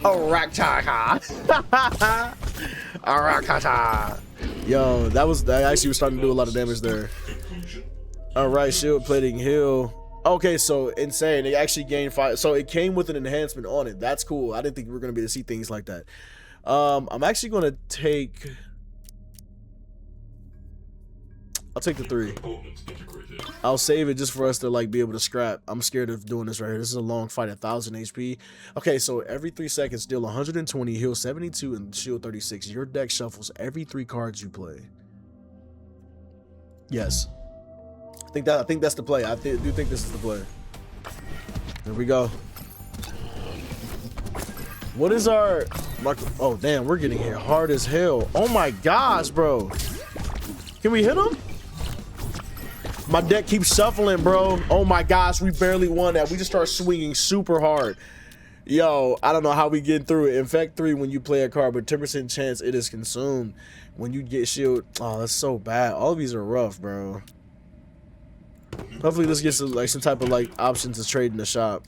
Arakacha. Arakacha. Yo, that actually was starting to do a lot of damage there. All right, shield plating heal. Okay, so insane. They actually gained 5. So it came with an enhancement on it. That's cool. I didn't think we were gonna be able to see things like that. I'm actually gonna take. I'll take the 3. I'll save it just for us to like be able to scrap. I'm scared of doing this right here. This is a long fight, 1,000 HP. Okay, so every 3 seconds, deal 120, heal 72, and shield 36. Your deck shuffles every 3 cards you play. Yes, I think that's the play. I do think this is the play. Here we go. What is our? Oh damn, we're getting hit hard as hell. Oh my gosh, bro. Can we hit him? My deck keeps shuffling, bro. Oh my gosh, we barely won that. We just start swinging super hard. Yo, I don't know how we get through it. Infect 3 when you play a card, but 10% chance it is consumed when you get shield. Oh, that's so bad. All of these are rough, bro. Hopefully this gets like some type of like option to trade in the shop.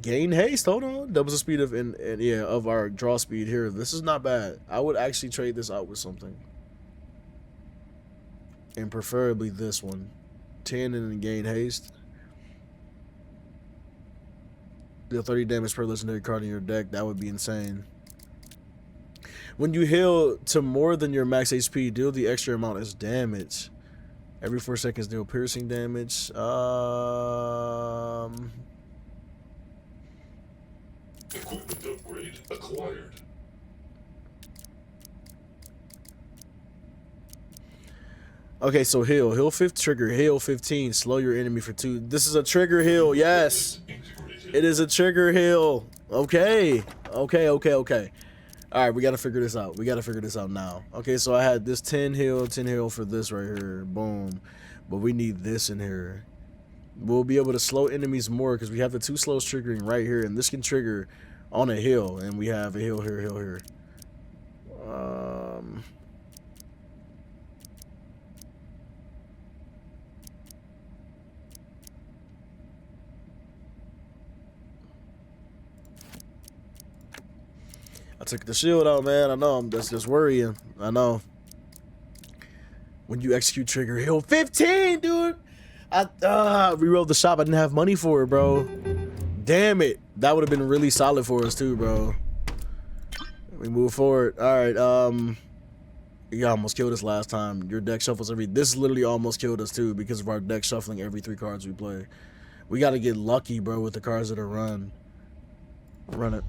Gain haste. Hold on. Doubles the speed of of our draw speed here. This is not bad. I would actually trade this out with something. And preferably this one. 10 and then gain haste. Deal 30 damage per legendary card in your deck. That would be insane. When you heal to more than your max HP, deal the extra amount as damage. Every 4 seconds, deal piercing damage. Equipment upgrade acquired. Okay, so heal 5th trigger, heal 15, slow your enemy for 2. This is a trigger heal, yes. It is a trigger heal. Okay. Okay. Alright, we gotta figure this out. We gotta figure this out now. Okay, so I had this 10 heal for this right here. Boom. But we need this in here. We'll be able to slow enemies more because we have the 2 slows triggering right here, and this can trigger on a hill, and we have a hill here. I took the shield out, man. I know. That's just worrying. I know. When you execute trigger hill 15, dude. I rerolled the shop. I didn't have money for it, bro. Damn it. That would have been really solid for us too, bro. We move forward. All right. You almost killed us last time. Your deck shuffles every. This literally almost killed us too because of our deck shuffling every 3 cards we play. We got to get lucky, bro, with the cards that are run. Run it.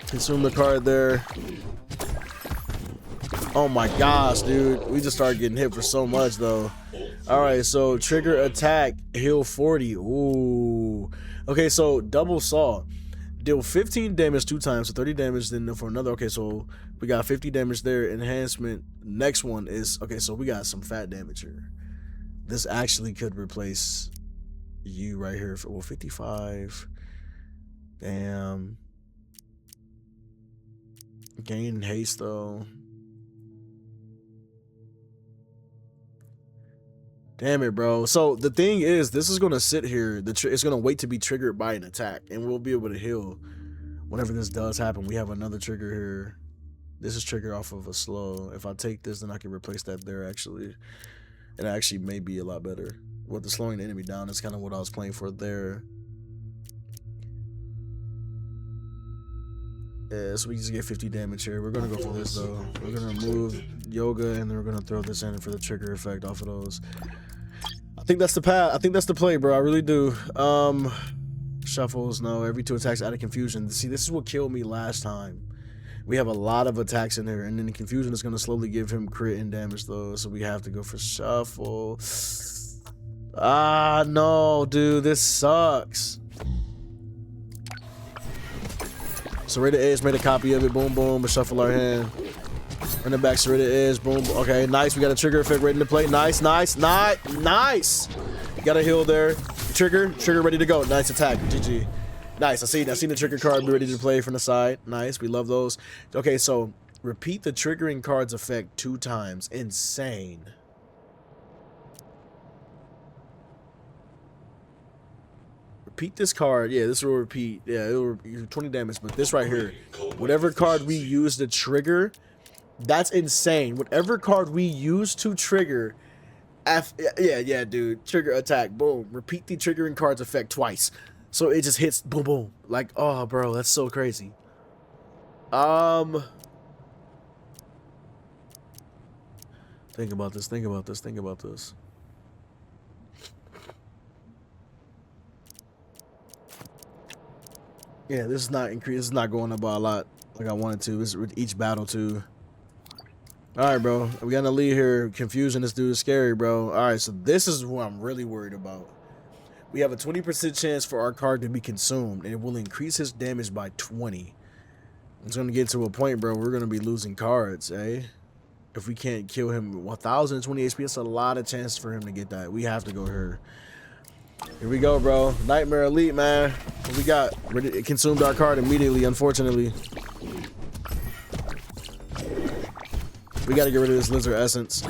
Consume the card there. Oh my gosh, dude. We just started getting hit for so much, though. Alright, so trigger attack, heal 40. Ooh. Okay, so double saw. Deal 15 damage 2 times, so 30 damage then for another. Okay, so we got 50 damage there. Enhancement. Next one is... Okay, so we got some fat damage here. This actually could replace you right here. For, well, 55. Damn. Gain haste, though. Damn it, bro. So the thing is, this is gonna sit here. It's gonna wait to be triggered by an attack, and we'll be able to heal whenever this does happen. We have another trigger here. This is triggered off of a slow. If I take this, then I can replace that there. Actually, it actually may be a lot better. With the slowing the enemy down, is kind of what I was playing for there. Yeah, so we just get 50 damage here. We're gonna go for this though. We're gonna remove yoga, and then we're gonna throw this in for the trigger effect off of those. I think that's the path. I think that's the play, bro. I really do. Shuffles, no. Every 2 attacks out of confusion. See, this is what killed me last time. We have a lot of attacks in here, and then the confusion is gonna slowly give him crit and damage though. So we have to go for shuffle. Ah, no, dude, this sucks. So Serrated Edge made a copy of it. Boom, boom. We shuffle our hand. Run it back. Serrated Edge. Boom. Okay, nice. We got a trigger effect ready to play. Nice. Nice. Got a heal there. Trigger ready to go. Nice attack. GG. Nice. I seen the trigger card be ready to play from the side. Nice. We love those. Okay, so repeat the triggering card's effect 2 times. Insane. Repeat this card. Yeah, this will repeat. Yeah, it'll 20 damage. But this right here, whatever card we use to trigger, that's insane. Whatever card we use to trigger, yeah, dude. Trigger attack. Boom. Repeat the triggering card's effect twice. So it just hits. Boom, boom. Like, oh, bro, that's so crazy. Think about this. Yeah, this is not increase. This is not going up by a lot like I wanted to. This is with each battle too. All right, bro. We got in the lead here. Confusion. This dude is scary, bro. All right, so this is what I'm really worried about. We have a 20% chance for our card to be consumed, and it will increase his damage by 20. It's gonna get to a point, bro. We're gonna be losing cards, eh? If we can't kill him, 1,020 HP. That's a lot of chance for him to get that. We have to go here. Here we go, bro. Nightmare Elite, man. What we got? It consumed our card immediately, unfortunately. We got to get rid of this Lizard Essence.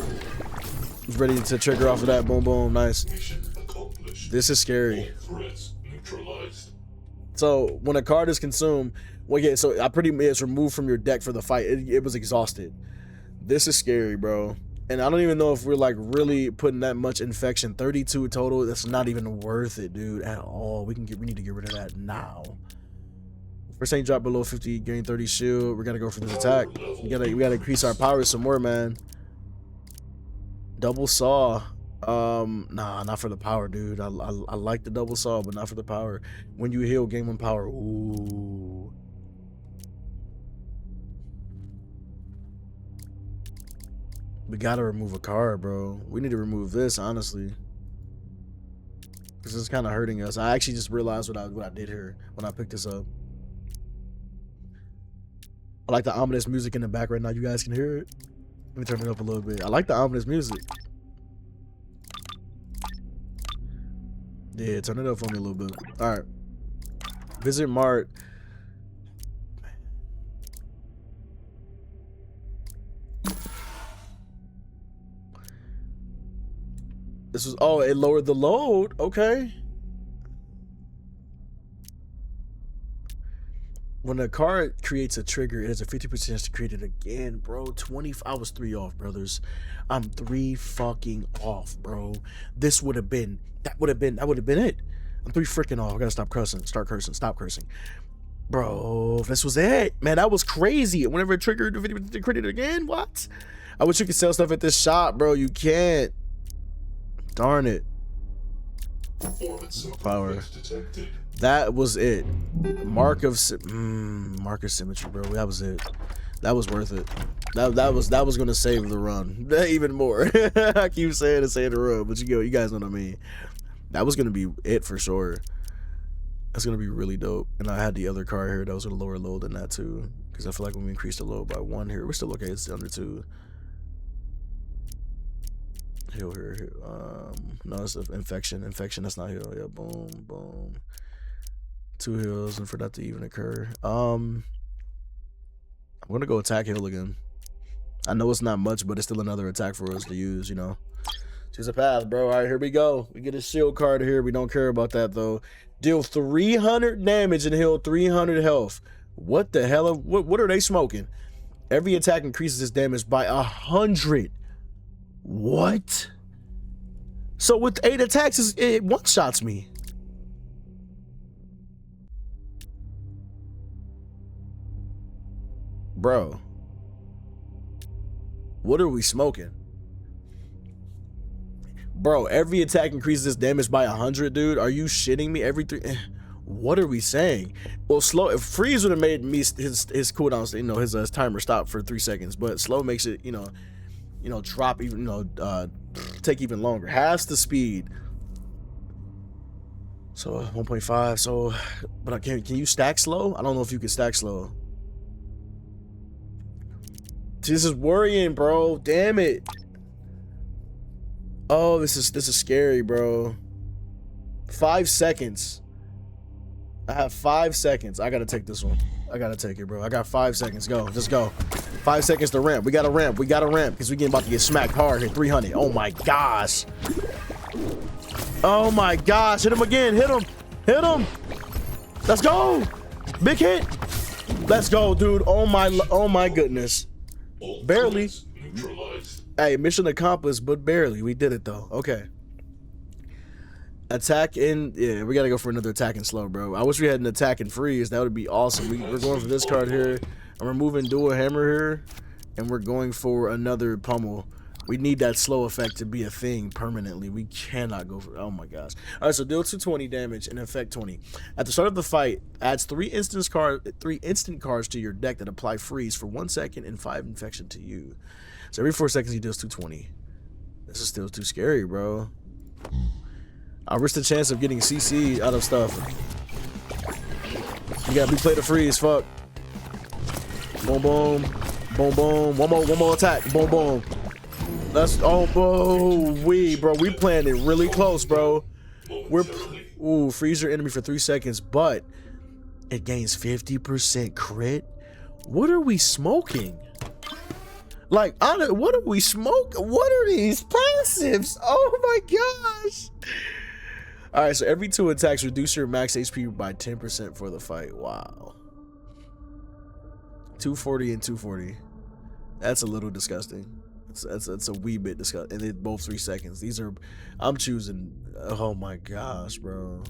He's ready to trigger off of that. Boom, boom. Nice. This is scary. So, when a card is consumed, well, yeah, so I pretty much it's removed from your deck for the fight. It was exhausted. This is scary, bro. And I don't even know if we're like really putting that much infection. 32 total. That's not even worth it, dude, at all. We need to get rid of that now. First thing drop below 50, gain 30 shield. We gotta go for this attack. We gotta increase our power some more, man. Double saw. Nah, not for the power, dude. I like the double saw, but not for the power. When you heal, gain 1 power. Ooh. We gotta remove a card, bro. We need to remove this, honestly. This is kind of hurting us. I actually just realized what I did here when I picked this up. I like the ominous music in the back right now. You guys can hear it. Let me turn it up a little bit. I like the ominous music. Yeah, turn it up for me a little bit. All right. Visit Mart. This was, oh, it lowered the load. Okay. When a card creates a trigger, it has a 50% chance to create it again, bro. 20. I was 3 off, brothers. I'm 3 fucking off, bro. This would have been. That would have been it. I'm 3 freaking off. I gotta stop cursing. Start cursing. Stop cursing, bro. This was it, man. That was crazy. Whenever it triggered, the 50% created it again. What? I wish you could sell stuff at this shop, bro. You can't. Darn it. Power. Detected. That was it. Mark of symmetry, bro. That was it. That was worth it. That was gonna save the run even more. I keep saying to save the run, but you guys know what I mean. That was gonna be it for sure. That's gonna be really dope. And I had the other card here that was gonna lower load than that too, because I feel like when we increased the load by 1 here, we're still okay. It's under 2. Heal here. No, it's an infection. That's not heal. Yeah, boom, boom. 2 heals, and for that to even occur. I'm gonna go attack heal again. I know it's not much, but it's still another attack for us to use, you know. Choose a path, bro. All right, here we go. We get a shield card here. We don't care about that though. Deal 300 damage and heal 300 health. What the hell? What are they smoking? Every attack increases its damage by 100. What? So with 8 attacks, it one-shots me. Bro. What are we smoking? Bro, every attack increases its damage by 100, dude. Are you shitting me? Every 3... What are we saying? Well, slow... If freeze would have made me his cooldown, you know, his timer stop for 3 seconds, but slow makes it, you know, drop even, take even longer. Halves the speed. So 1.5. So, but can you stack slow? I don't know if you can stack slow. This is worrying, bro. Damn it. Oh, this is scary, bro. 5 seconds. I have 5 seconds. I gotta take this one. I gotta take it, bro. I got 5 seconds. Go. Just go. 5 seconds to ramp. We gotta ramp. We gotta ramp because we about to get smacked hard here. 300. Oh my gosh. Oh my gosh. Hit him again. Hit him. Hit him. Let's go. Big hit. Let's go, dude. Oh my goodness. Barely. Hey, mission accomplished, but barely. We did it though. Okay. Attack in, yeah, we gotta go for another attack and slow, bro. I wish we had an attack and freeze. That would be awesome. We're going for this card here. I'm removing dual hammer here, and we're going for another pummel. We need that slow effect to be a thing permanently. We cannot go for, oh my gosh. All right, so deal 220 damage and effect 20. At the start of the fight, adds 3 instant cards to your deck that apply freeze for 1 second and 5 infection to you. So every 4 seconds he deals 220. This is still too scary, bro. I risk the chance of getting CC out of stuff. You gotta replay the freeze, fuck. Boom, boom. Boom, boom. One more attack. Boom, boom. That's, oh, bro. We playing it really close, bro. Ooh, freeze your enemy for 3 seconds, but it gains 50% crit. What are we smoking? Like, what are we smoking? What are these passives? Oh my gosh. All right, so every 2 attacks reduce your max HP by 10% for the fight. Wow. 240 and 240. That's a little disgusting. That's a wee bit disgusting. And then both 3 seconds. These are, I'm choosing, oh my gosh, bro.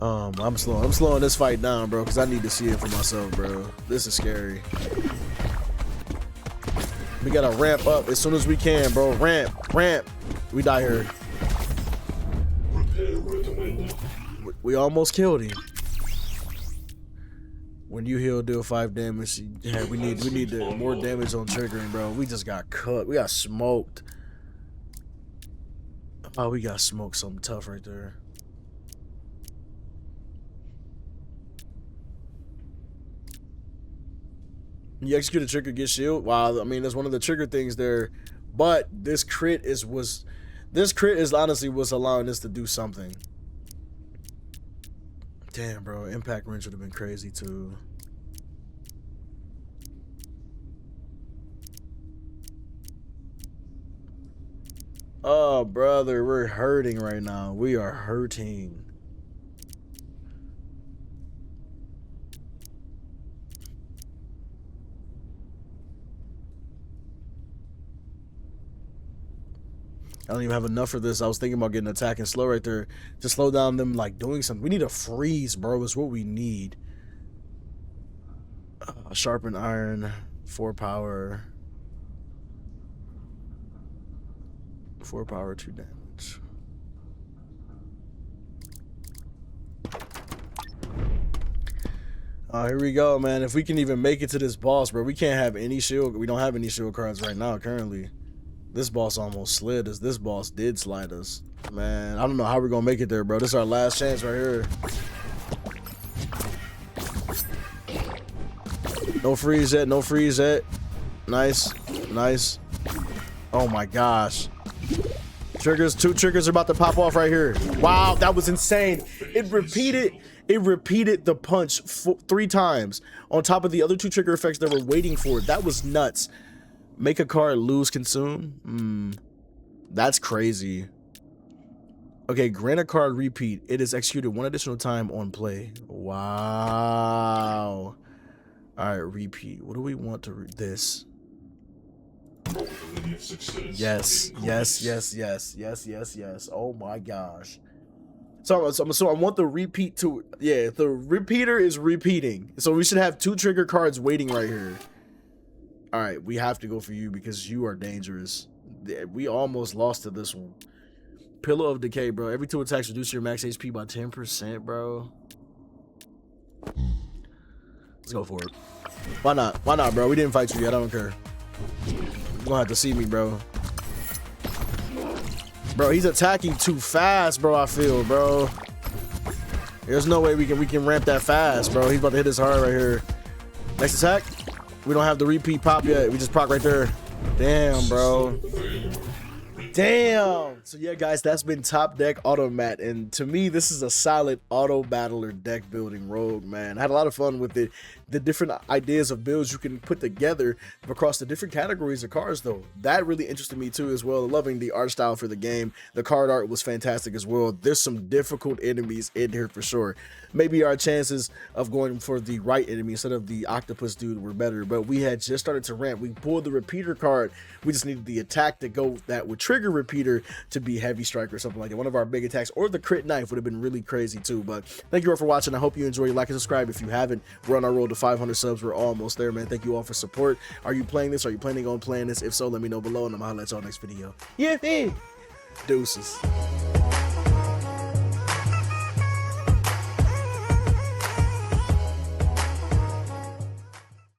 I'm slowing this fight down, bro, because I need to see it for myself, bro. This is scary. We gotta ramp up as soon as we can, bro. Ramp. We die here. We almost killed him. When you heal, deal 5 damage. Yeah, we need more damage on triggering, bro. We just got cut. We got smoked. Oh, we got smoked something tough right there. You execute a trigger, get shield. Wow, I mean that's one of the trigger things there. But this crit is honestly what's allowing us to do something. Damn, bro, impact wrench would have been crazy too. Oh, brother, we're hurting right now. We are hurting. I don't even have enough for this. I was thinking about getting attack and slow right there to slow down them like doing something. We need a freeze, bro. Is what we need. Sharpened iron, 4 power. 4 power, 2 damage. Here we go, man. If we can even make it to this boss, bro, we can't have any shield. We don't have any shield cards right now, currently. This boss almost slid us. This boss did slide us. Man, I don't know how we're gonna make it there, bro. This is our last chance right here. No freeze yet, no freeze yet. Nice, nice. Oh my gosh. Triggers, 2 triggers are about to pop off right here. Wow, that was insane. It repeated the punch 3 times on top of the other 2 trigger effects that were waiting for it. That was nuts. Make a card lose consume. That's crazy. Okay, grant a card repeat. It is executed 1 additional time on play. Wow. All right, repeat. What do we want to this? Yes, yes, yes, yes, yes, yes, yes. Oh my gosh. So I want the repeat to, yeah, the repeater is repeating. So we should have 2 trigger cards waiting right here. All right, we have to go for you because you are dangerous. We almost lost to this one. Pillow of Decay, bro. Every 2 attacks reduce your max HP by 10%, bro. Let's go for it. Why not? Why not, bro? We didn't fight you yet. I don't care. You're gonna have to see me, bro. Bro, he's attacking too fast, bro. I feel, bro. There's no way we can ramp that fast, bro. He's about to hit us hard right here. Next attack. We don't have the repeat pop yet. We just proc right there. Damn, bro. Damn. So yeah, guys, that's been Topdeck Automat, and to me, this is a solid auto battler deck building rogue, man. I had a lot of fun with it. The different ideas of builds you can put together across the different categories of cards, though, that really interested me too as well. Loving the art style for the game. The card art was fantastic as well. There's some difficult enemies in here for sure. Maybe our chances of going for the right enemy instead of the octopus dude were better, but we had just started to ramp. We pulled the repeater card. We just needed the attack to go that would trigger repeater to be heavy strike or something like that. One of our big attacks, or the crit knife would have been really crazy too. But thank you all for watching. I hope you enjoy. Like and subscribe if you haven't. We're on our road to 500 subs. We're almost there, man. Thank you all for support. Are you playing this? Are you planning on playing this? If so, let me know below, and I'm gonna let y'all next video. Yeah, deuces.